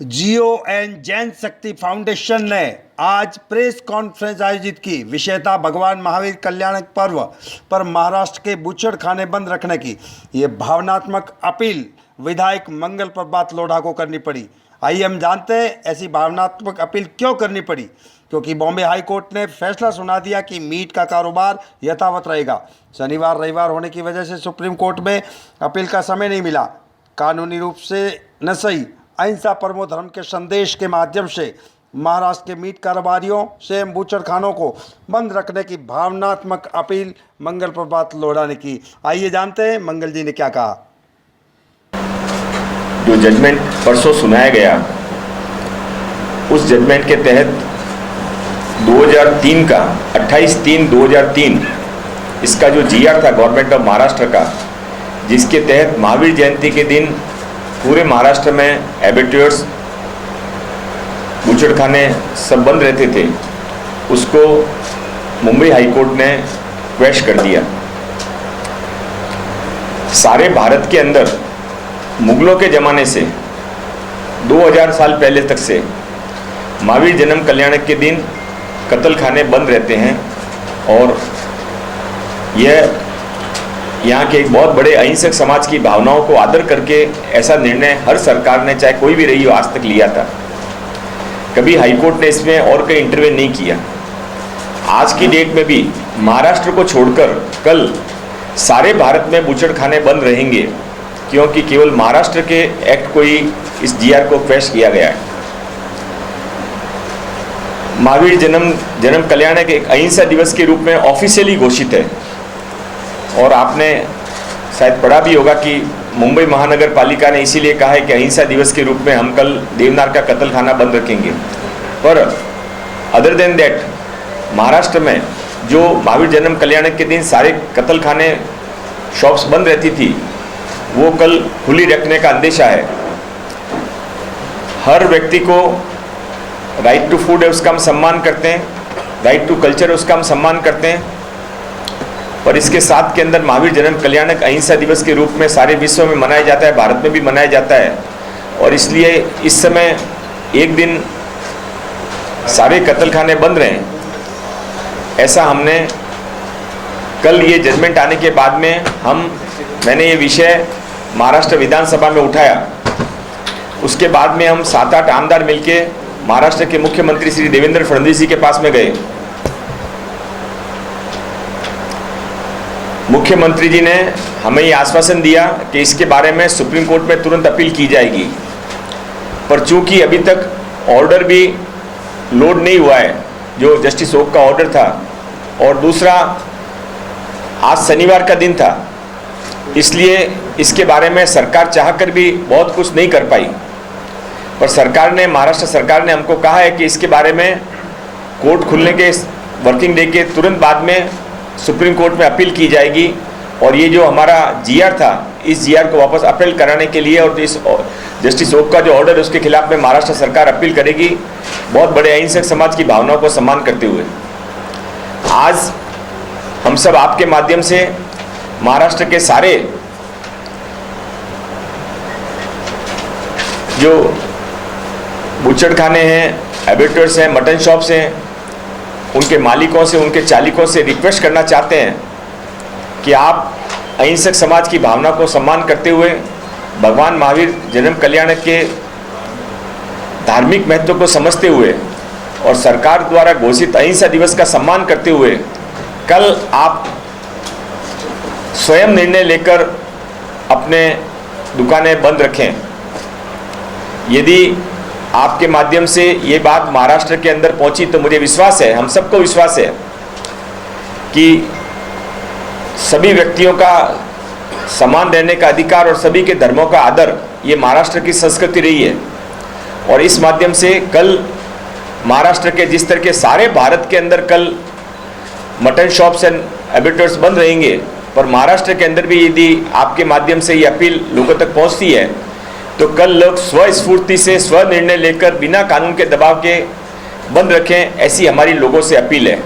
जियो and Jain शक्ति foundation ने आज प्रेस कॉन्फ्रेंस आयोजित की। विषयता भगवान महावीर कल्याणक पर्व पर महाराष्ट्र के बूचड़खाने बंद रखने की ये भावनात्मक अपील विधायक मंगल प्रभात लोढ़ा को करनी पड़ी। आइए हम जानते हैं ऐसी भावनात्मक अपील क्यों करनी पड़ी। क्योंकि बॉम्बे हाई कोर्ट ने फैसला सुना दिया कि मीट का कारोबार यथावत रहेगा। शनिवार रविवार होने की वजह से सुप्रीम कोर्ट में अपील का समय नहीं मिला। कानूनी रूप से न सही अहिंसा परमो धर्म के संदेश के माध्यम से महाराष्ट्र के मीट कारोबारियों से बूचड़खानों को बंद रखने की भावनात्मक अपील मंगल प्रभात लोढ़ा ने की। आइए जानते हैं मंगल जी ने क्या कहा। जो जजमेंट परसों सुनाया गया उस जजमेंट के तहत 2003 का 28/3/2003 इसका जो जीआर था गवर्नमेंट ऑफ महाराष्ट्र का, जिसके तहत महावीर जयंती के दिन पूरे महाराष्ट्र में एबेट्यूर्स बूचड़खाने सब बंद रहते थे, उसको मुंबई हाई कोर्ट ने क्वैश कर दिया। सारे भारत के अंदर मुगलों के ज़माने से 2000 साल पहले तक से महावीर जन्म कल्याणक के दिन कत्ल खाने बंद रहते हैं और यह यहाँ के एक बहुत बड़े अहिंसक समाज की भावनाओं को आदर करके ऐसा निर्णय हर सरकार ने, चाहे कोई भी रही हो, आज तक लिया था। कभी हाईकोर्ट ने इसमें और कहीं इंटरवेन नहीं किया। आज की डेट में भी महाराष्ट्र को छोड़कर कल सारे भारत में बूचड़खाने बंद रहेंगे, क्योंकि केवल महाराष्ट्र के एक्ट को ही इस जीआर को पेश किया गया है। महावीर जन्म कल्याणक एक अहिंसा दिवस के रूप में ऑफिशियली घोषित है और आपने शायद पढ़ा भी होगा कि मुंबई महानगर पालिका ने इसीलिए कहा है कि अहिंसा दिवस के रूप में हम कल देवनार का कत्ल खाना बंद रखेंगे। पर अदर देन दैट महाराष्ट्र में जो महावीर जन्म कल्याणक के दिन सारे कत्ल खाने शॉप्स बंद रहती थी, वो कल खुली रखने का अंदेशा है। हर व्यक्ति को राइट टू फूड है, उसका हम सम्मान करते हैं, राइट टू कल्चर है, उसका हम सम्मान करते हैं। और इसके साथ के अंदर महावीर जन्म कल्याणक अहिंसा दिवस के रूप में सारे विश्व में मनाया जाता है, भारत में भी मनाया जाता है। और इसलिए इस समय एक दिन सारे कत्लखाने बंद रहें, ऐसा हमने कल ये जजमेंट आने के बाद में मैंने ये विषय महाराष्ट्र विधानसभा में उठाया। उसके बाद में हम 7-8 आमदार मिलके महाराष्ट्र के मुख्यमंत्री श्री देवेंद्र फडणवीस जी के पास में गए। मुख्यमंत्री जी ने हमें ये आश्वासन दिया कि इसके बारे में सुप्रीम कोर्ट में तुरंत अपील की जाएगी। पर चूंकि अभी तक ऑर्डर भी लोड नहीं हुआ है, जो जस्टिस ओक का ऑर्डर था, और दूसरा आज शनिवार का दिन था, इसलिए इसके बारे में सरकार चाहकर भी बहुत कुछ नहीं कर पाई। पर महाराष्ट्र सरकार ने हमको कहा है कि इसके बारे में कोर्ट खुलने के वर्किंग डे के तुरंत बाद में सुप्रीम कोर्ट में अपील की जाएगी। और ये जो हमारा जीआर था, इस जीआर को वापस अपील कराने के लिए और इस जस्टिस ओक का जो ऑर्डर है उसके खिलाफ में महाराष्ट्र सरकार अपील करेगी, बहुत बड़े अहिंसक समाज की भावनाओं को सम्मान करते हुए। आज हम सब आपके माध्यम से महाराष्ट्र के सारे जो बूचड़खाने हैं, एबेट्यूर्स हैं, मटन शॉप्स हैं, उनके मालिकों से, उनके चालकों से रिक्वेस्ट करना चाहते हैं कि आप अहिंसक समाज की भावना को सम्मान करते हुए भगवान महावीर जन्म कल्याणक के धार्मिक महत्व को समझते हुए और सरकार द्वारा घोषित अहिंसा दिवस का सम्मान करते हुए कल आप स्वयं निर्णय लेकर अपने दुकानें बंद रखें। यदि आपके माध्यम से ये बात महाराष्ट्र के अंदर पहुंची तो मुझे विश्वास है, हम सबको विश्वास है कि सभी व्यक्तियों का समान रहने का अधिकार और सभी के धर्मों का आदर, ये महाराष्ट्र की संस्कृति रही है। और इस माध्यम से कल महाराष्ट्र के जिस तरह के सारे भारत के अंदर कल मटन शॉप्स एंड एबेट्यूर्स बंद रहेंगे, पर महाराष्ट्र के अंदर भी यदि आपके माध्यम से ये अपील लोगों तक पहुंचती है तो कल लोग स्वस्फूर्ति से स्व निर्णय लेकर बिना कानून के दबाव के बंद रखें, ऐसी हमारी लोगों से अपील है।